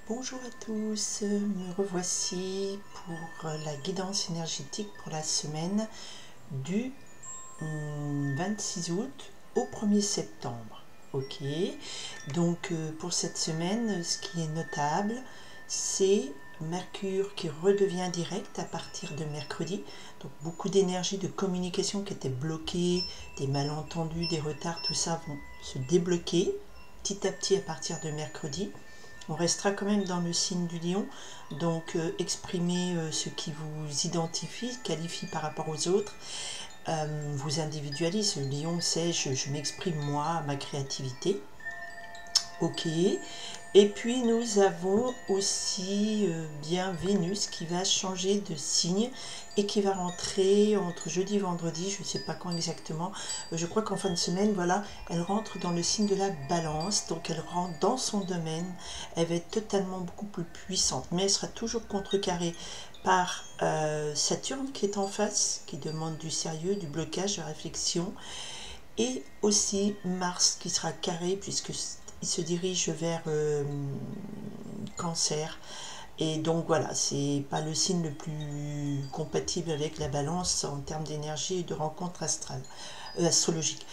Bonjour à tous, me revoici pour la guidance énergétique pour la semaine du 26 août au 1er septembre. Ok, donc pour cette semaine, ce qui est notable, c'est Mercure qui redevient direct à partir de mercredi. Donc beaucoup d'énergie de communication qui était bloquée, des malentendus, des retards, tout ça vont se débloquer petit à petit à partir de mercredi. On restera quand même dans le signe du lion, donc exprimez ce qui vous identifie, qualifie par rapport aux autres, vous individualise. Le lion, c'est je m'exprime moi, ma créativité. Ok. Et puis nous avons aussi bien Vénus qui va changer de signe et qui va rentrer entre jeudi et vendredi, je ne sais pas quand exactement, je crois qu'en fin de semaine, voilà, elle rentre dans le signe de la balance, donc elle rentre dans son domaine, elle va être totalement beaucoup plus puissante, mais elle sera toujours contrecarrée par Saturne qui est en face, qui demande du sérieux, du blocage, de la réflexion, et aussi Mars qui sera carré puisque il se dirige vers Cancer, et donc voilà, c'est pas le signe le plus compatible avec la balance en termes d'énergie et de rencontre astrale, astrologique.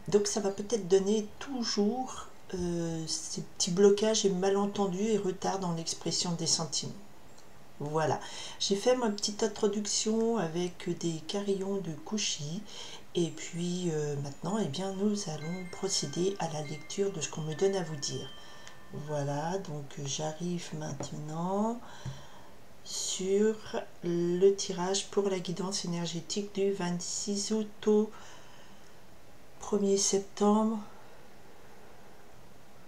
Donc ça va peut-être donner toujours ces petits blocages et malentendus et retards dans l'expression des sentiments. Voilà, j'ai fait ma petite introduction avec des carillons de Cauchy, et puis maintenant, eh bien, nous allons procéder à la lecture de ce qu'on me donne à vous dire. Voilà, donc j'arrive maintenant sur le tirage pour la guidance énergétique du 26 août au 1er septembre.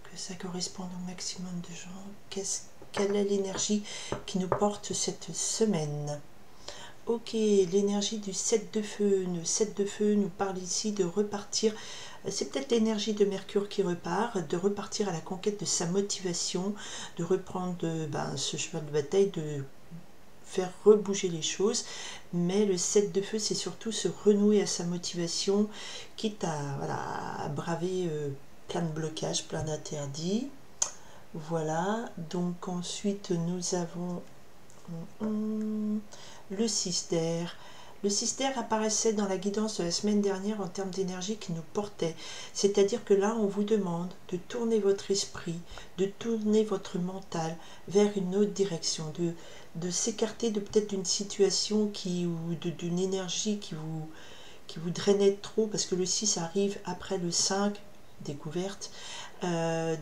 Que ça corresponde au maximum de gens. Quelle est l'énergie qui nous porte cette semaine? Ok, l'énergie du 7 de feu. Le 7 de feu nous parle ici de repartir. C'est peut-être l'énergie de Mercure qui repart, de repartir à la conquête de sa motivation, de reprendre ce cheval de bataille, de faire rebouger les choses. Mais le 7 de feu, c'est surtout se renouer à sa motivation, quitte à braver plein de blocages, plein d'interdits. Voilà, donc ensuite nous avons le 6 d'air. Le 6 d'air apparaissait dans la guidance de la semaine dernière en termes d'énergie qui nous portait. C'est-à-dire que là, on vous demande de tourner votre esprit, de tourner votre mental vers une autre direction, de s'écarter de peut-être d'une situation ou d'une énergie qui vous drainait trop, parce que le 6 arrive après le 5, découverte,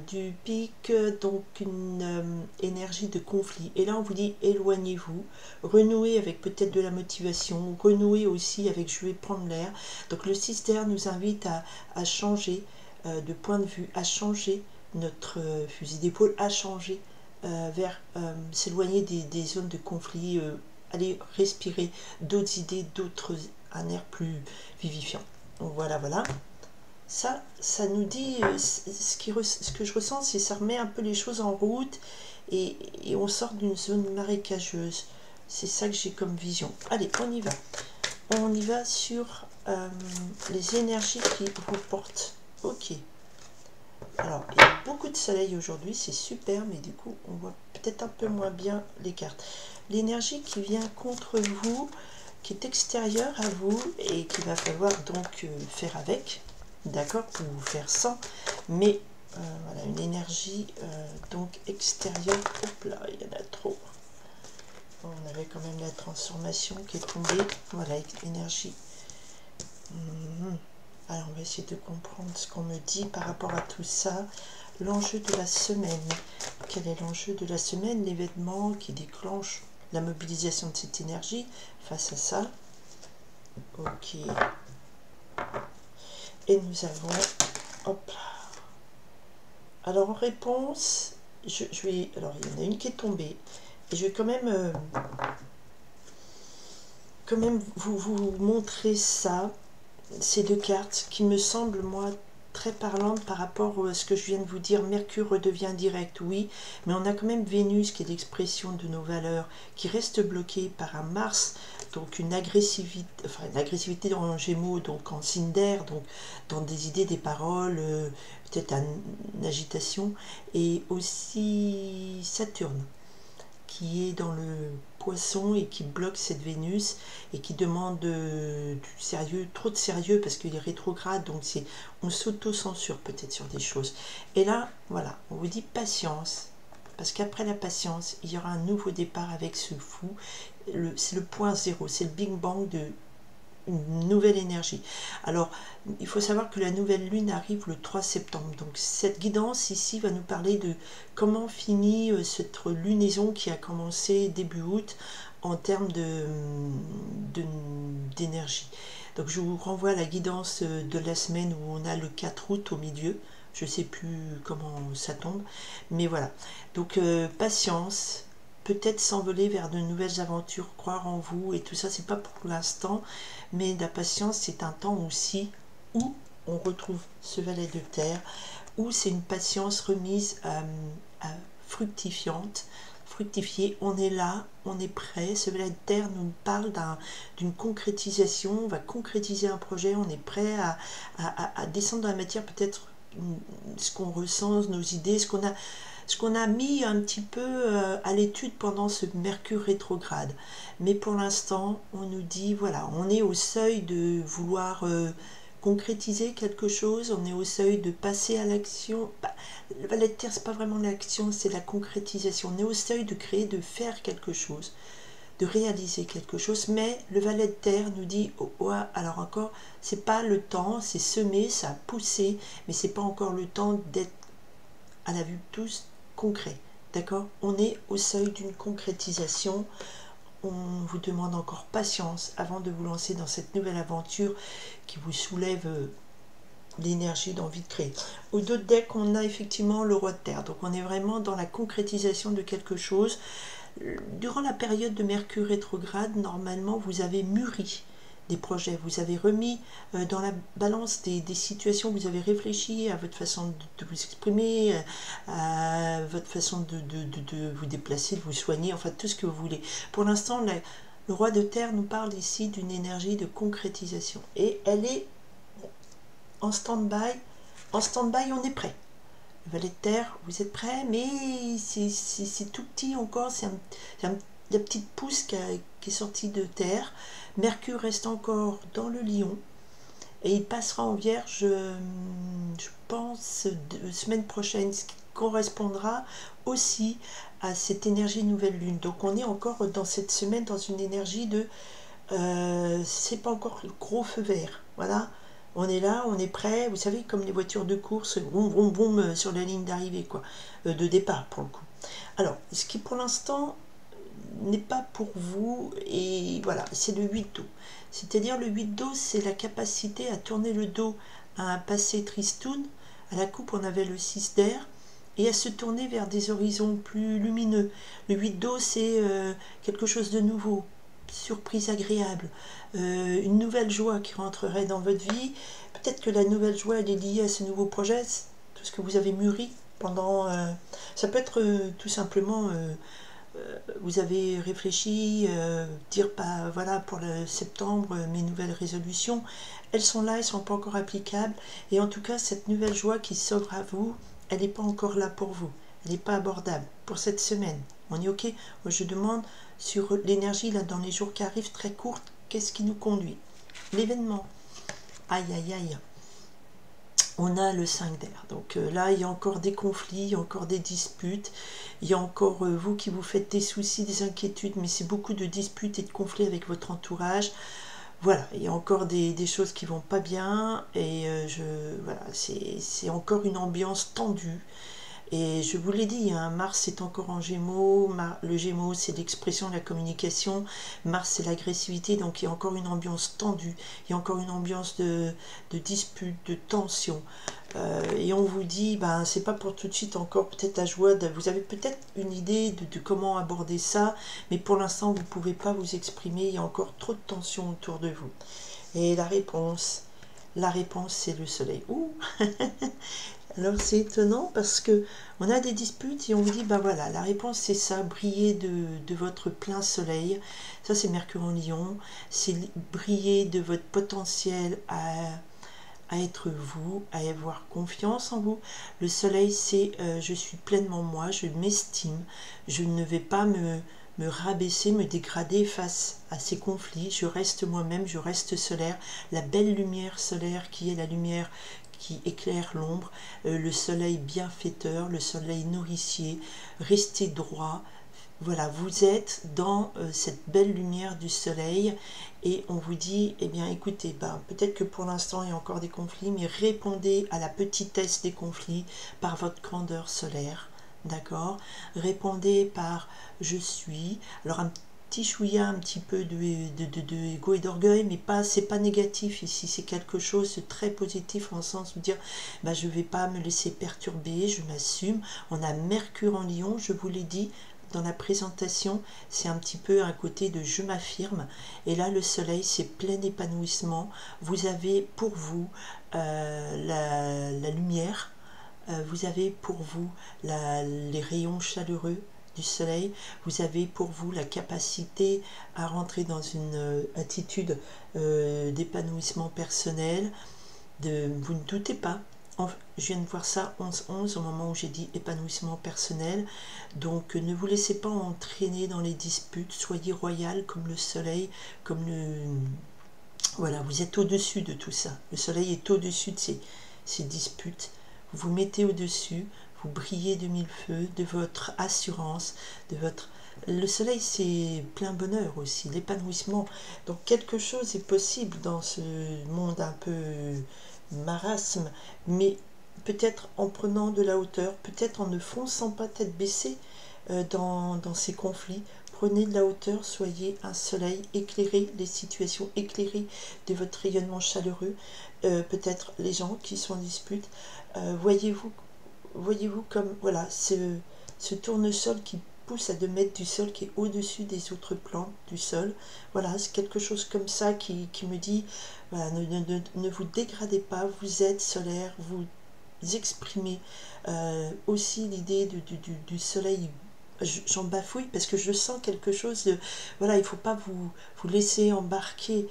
du pic, donc une énergie de conflit. Et là, on vous dit éloignez-vous, renouez avec peut-être de la motivation, renouez aussi avec je vais prendre l'air. Donc le 6 d'air nous invite à changer de point de vue, à changer notre fusil d'épaule, à changer vers s'éloigner des zones de conflit, aller respirer d'autres idées, un air plus vivifiant. Donc voilà, voilà. Ça nous dit, ce que je ressens, c'est ça remet un peu les choses en route, et on sort d'une zone marécageuse. C'est ça que j'ai comme vision. Allez, on y va. On y va sur les énergies qui vous portent. Ok. Alors, il y a beaucoup de soleil aujourd'hui, c'est super, mais du coup, on voit peut-être un peu moins bien les cartes. L'énergie qui vient contre vous, qui est extérieure à vous, et qu'il va falloir donc faire avec, d'accord, ou faire sans, mais voilà, une énergie donc extérieure. Hop là, il y en a trop. On avait quand même la transformation qui est tombée. Voilà, l'énergie. Alors, on va essayer de comprendre ce qu'on me dit par rapport à tout ça. L'enjeu de la semaine. Quel est l'enjeu de la semaine? L'événement qui déclenche la mobilisation de cette énergie face à ça. Ok. Et nous avons... Hop là. Alors, en réponse, je vais... Alors, il y en a une qui est tombée. Et je vais quand même vous montrer ça. Ces deux cartes qui me semblent, moi, très parlante par rapport à ce que je viens de vous dire. Mercure redevient direct, oui, mais on a quand même Vénus qui est l'expression de nos valeurs, qui reste bloquée par un Mars, donc une agressivité en Gémeaux, donc en signe d'air, donc dans des idées, des paroles, peut-être une agitation, et aussi Saturne qui est dans le Poisson et qui bloque cette Vénus et qui demande du sérieux, trop de sérieux parce qu'il est rétrograde, donc on s'auto-censure peut-être sur des choses. Et là, voilà, on vous dit patience, parce qu'après la patience, il y aura un nouveau départ avec ce fou. C'est le point zéro, c'est le Big Bang de une nouvelle énergie. Alors, il faut savoir que la nouvelle lune arrive le 3 septembre. Donc, cette guidance ici va nous parler de comment finit cette lunaison qui a commencé début août en termes d'énergie. Donc, je vous renvoie à la guidance de la semaine où on a le 4 août au milieu. Je ne sais plus comment ça tombe. Mais voilà. Donc, patience. Peut-être s'envoler vers de nouvelles aventures, croire en vous et tout ça, c'est pas pour l'instant, mais la patience, c'est un temps aussi où on retrouve ce valet de terre, où c'est une patience remise fructifiante, fructifiée. On est là, on est prêt. Ce valet de terre nous parle d'une concrétisation. On va concrétiser un projet, on est prêt à descendre dans la matière, peut-être ce qu'on ressent, nos idées, ce qu'on a mis un petit peu à l'étude pendant ce Mercure rétrograde. Mais pour l'instant, on nous dit, voilà, on est au seuil de vouloir concrétiser quelque chose, on est au seuil de passer à l'action. Le valet de terre, c'est pas vraiment l'action, c'est la concrétisation. On est au seuil de créer, de faire quelque chose, de réaliser quelque chose, mais le valet de terre nous dit, oh, oh, alors encore, c'est pas le temps, c'est semé, ça a poussé, mais c'est pas encore le temps d'être à la vue de tous concret, d'accord? On est au seuil d'une concrétisation. On vous demande encore patience avant de vous lancer dans cette nouvelle aventure qui vous soulève l'énergie d'envie de créer. Au dos de deck, on a effectivement le roi de terre, donc on est vraiment dans la concrétisation de quelque chose. Durant la période de Mercure rétrograde, normalement, vous avez mûri des projets, vous avez remis dans la balance des situations, vous avez réfléchi à votre façon de vous exprimer, à votre façon de vous déplacer, de vous soigner, enfin tout ce que vous voulez. Pour l'instant, le roi de terre nous parle ici d'une énergie de concrétisation et elle est en stand-by. En stand-by, on est prêt. Le valet de terre, vous êtes prêts, mais c'est tout petit encore, c'est la petite pousse qui est sortie de terre. Mercure reste encore dans le lion et il passera en vierge, je pense, semaine prochaine, ce qui correspondra aussi à cette énergie nouvelle lune. Donc on est encore dans cette semaine dans une énergie de c'est pas encore le gros feu vert, voilà. On est là, on est prêt, vous savez, comme les voitures de course, boum, boum, boum, sur la ligne d'arrivée, quoi, de départ, pour le coup. Alors, ce qui, pour l'instant, n'est pas pour vous, et voilà, c'est le 8 d'eau. C'est-à-dire, le 8 d'eau, c'est la capacité à tourner le dos à un passé tristoun. À la coupe, on avait le 6 d'air, et à se tourner vers des horizons plus lumineux. Le 8 d'eau, c'est quelque chose de nouveau, surprise agréable, une nouvelle joie qui rentrerait dans votre vie. Peut-être que la nouvelle joie elle est liée à ce nouveau projet, tout ce que vous avez mûri pendant... ça peut être tout simplement... vous avez réfléchi, dire bah, voilà pour le septembre mes nouvelles résolutions, elles sont là, elles ne sont pas encore applicables, et en tout cas cette nouvelle joie qui s'offre à vous, elle n'est pas encore là pour vous, elle n'est pas abordable pour cette semaine. On est ok? Moi je demande sur l'énergie là dans les jours qui arrivent très courte, qu'est-ce qui nous conduit? L'événement. Aïe aïe aïe. On a le 5 d'air. Donc là, il y a encore des conflits, il y a encore des disputes, il y a encore vous qui vous faites des soucis, des inquiétudes, mais c'est beaucoup de disputes et de conflits avec votre entourage. Voilà, il y a encore des choses qui vont pas bien, et voilà, c'est encore une ambiance tendue. Et je vous l'ai dit, hein, Mars est encore en Gémeaux, le Gémeaux c'est l'expression de la communication, Mars c'est l'agressivité, donc il y a encore une ambiance tendue, il y a encore une ambiance de dispute, de tension. Et on vous dit, ben, c'est pas pour tout de suite encore peut-être la joie, vous avez peut-être une idée de comment aborder ça, mais pour l'instant vous ne pouvez pas vous exprimer, il y a encore trop de tension autour de vous. Et la réponse, La réponse, c'est le soleil. Ouh. Alors c'est étonnant parce que on a des disputes et on vous dit, bah voilà, la réponse c'est ça, briller de votre plein soleil. Ça c'est Mercure en Lion, c'est briller de votre potentiel à être vous, à avoir confiance en vous. Le soleil c'est je suis pleinement moi, je m'estime, je ne vais pas me rabaisser, me dégrader face à ces conflits, je reste moi-même, je reste solaire, la belle lumière solaire qui est la lumière qui éclaire l'ombre, le soleil bienfaiteur, le soleil nourricier, restez droit. Voilà, vous êtes dans cette belle lumière du soleil et on vous dit, eh bien écoutez, peut-être que pour l'instant il y a encore des conflits, mais répondez à la petitesse des conflits par votre grandeur solaire, d'accord? Répondez par je suis, alors un petit chouïa, un petit peu de ego et d'orgueil, mais pas, c'est pas négatif ici, c'est quelque chose de très positif en sens de dire, je vais pas me laisser perturber, je m'assume. On a Mercure en Lion, je vous l'ai dit, dans la présentation, c'est un petit peu un côté de je m'affirme. Et là, le soleil, c'est plein épanouissement. Vous avez pour vous la lumière, vous avez pour vous les rayons chaleureux du soleil, vous avez pour vous la capacité à rentrer dans une attitude d'épanouissement personnel. Vous ne doutez pas, je viens de voir ça 11-11 au moment où j'ai dit épanouissement personnel, donc ne vous laissez pas entraîner dans les disputes, soyez royal comme le soleil, comme le... Voilà, vous êtes au-dessus de tout ça, le soleil est au-dessus de ces disputes, vous vous mettez au-dessus, vous brillez de mille feux, de votre assurance, de votre... Le soleil, c'est plein bonheur aussi, l'épanouissement. Donc quelque chose est possible dans ce monde un peu marasme, mais peut-être en prenant de la hauteur, peut-être en ne fonçant pas tête baissée dans ces conflits. Prenez de la hauteur, soyez un soleil, éclairez les situations, éclairez de votre rayonnement chaleureux, peut-être les gens qui sont en dispute. Voyez-vous comme voilà ce tournesol qui pousse à 2 mètres du sol, qui est au-dessus des autres plans du sol. Voilà, c'est quelque chose comme ça qui me dit, voilà, ne vous dégradez pas, vous êtes solaire, vous exprimez aussi l'idée du soleil. J'en bafouille parce que je sens quelque chose de... Voilà, il ne faut pas vous laisser embarquer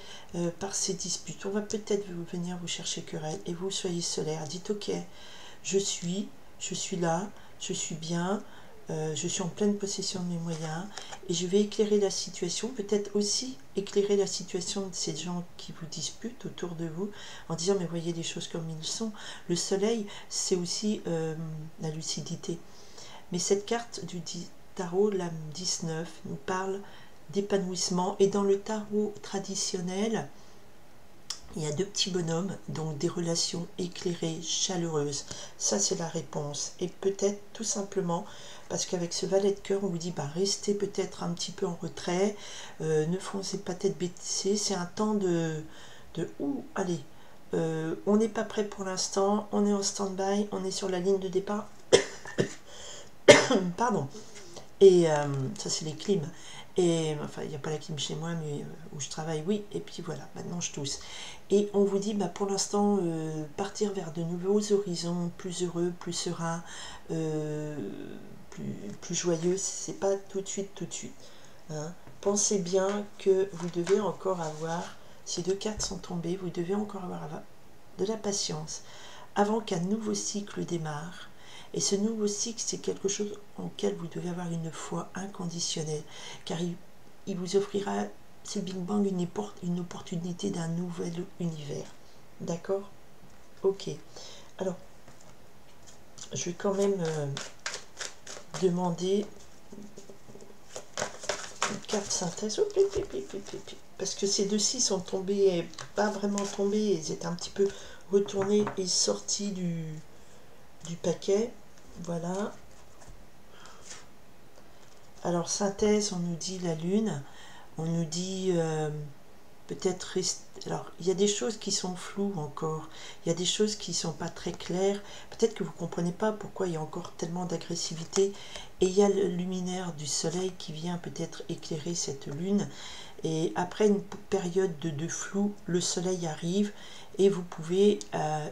par ces disputes. On va peut-être venir vous chercher querelle et vous soyez solaire. Dites ok, je suis là, je suis bien, je suis en pleine possession de mes moyens et je vais éclairer la situation, peut-être aussi éclairer la situation de ces gens qui vous disputent autour de vous en disant mais voyez les choses comme ils sont. Le soleil, c'est aussi la lucidité. Mais cette carte du tarot, l'âme 19, nous parle d'épanouissement et dans le tarot traditionnel, il y a 2 petits bonhommes, donc des relations éclairées, chaleureuses. Ça, c'est la réponse. Et peut-être tout simplement, parce qu'avec ce valet de cœur, on vous dit, restez peut-être un petit peu en retrait, ne foncez pas tête baissée. C'est un temps allez, on n'est pas prêt pour l'instant, on est en stand-by, on est sur la ligne de départ. Pardon. Et ça, c'est les clims. Et enfin, il n'y a pas la clim chez moi, mais où je travaille, oui. Et puis voilà, maintenant je tousse. Et on vous dit, pour l'instant, partir vers de nouveaux horizons, plus heureux, plus serein, plus joyeux. C'est pas tout de suite, hein. Pensez bien que vous devez encore avoir, ces 2 cartes sont tombées, vous devez encore avoir de la patience avant qu'un nouveau cycle démarre. Et ce nouveau cycle, c'est quelque chose en lequel vous devez avoir une foi inconditionnelle, car il vous offrira, c'est le Big Bang, une opportunité d'un nouvel univers. D'accord? Ok. Alors, je vais quand même demander une carte synthèse. Parce que ces 2-ci sont tombés, pas vraiment tombés, ils étaient un petit peu retournés et sortis du paquet. Voilà. Alors, synthèse, on nous dit la lune, on nous dit peut-être alors il y a des choses qui sont floues encore, il y a des choses qui sont pas très claires, peut-être que vous comprenez pas pourquoi il y a encore tellement d'agressivité, et il y a le luminaire du soleil qui vient peut-être éclairer cette lune, et après une période de flou, le soleil arrive et vous pouvez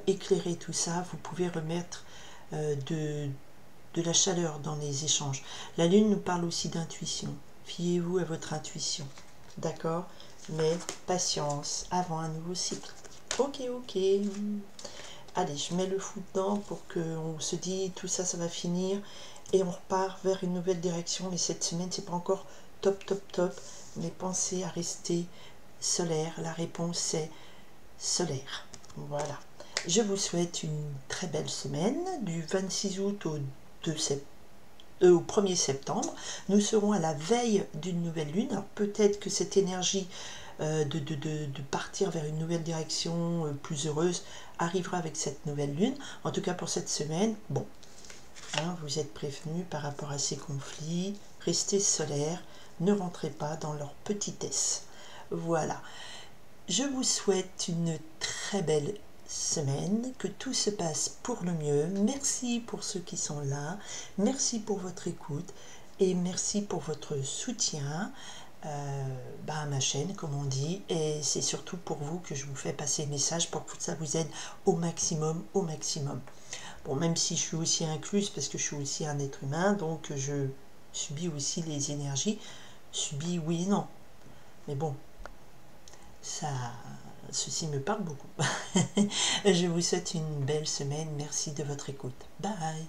éclairer tout ça, vous pouvez remettre de la chaleur dans les échanges. La lune nous parle aussi d'intuition, fiez-vous à votre intuition, d'accord? Mais patience avant un nouveau cycle. Ok, ok. Allez, je mets le fou dedans pour qu'on se dise tout ça, ça va finir et on repart vers une nouvelle direction. Mais cette semaine, c'est pas encore top, top, top. Mais pensez à rester solaire. La réponse c'est solaire. Voilà. Je vous souhaite une très belle semaine du 26 août au 1er septembre. Nous serons à la veille d'une nouvelle lune. Alors peut-être que cette énergie de partir vers une nouvelle direction plus heureuse arrivera avec cette nouvelle lune. En tout cas pour cette semaine, bon, hein, vous êtes prévenus par rapport à ces conflits. Restez solaires, ne rentrez pas dans leur petitesse. Voilà. Je vous souhaite une très belle semaine, que tout se passe pour le mieux. Merci pour ceux qui sont là, merci pour votre écoute et merci pour votre soutien à ma chaîne, comme on dit, et c'est surtout pour vous que je vous fais passer le message pour que ça vous aide au maximum, au maximum. Bon, même si je suis aussi incluse, parce que je suis aussi un être humain, donc je subis aussi les énergies, subis oui et non, mais bon, ça, ceci me parle beaucoup. Je vous souhaite une belle semaine, merci de votre écoute, bye.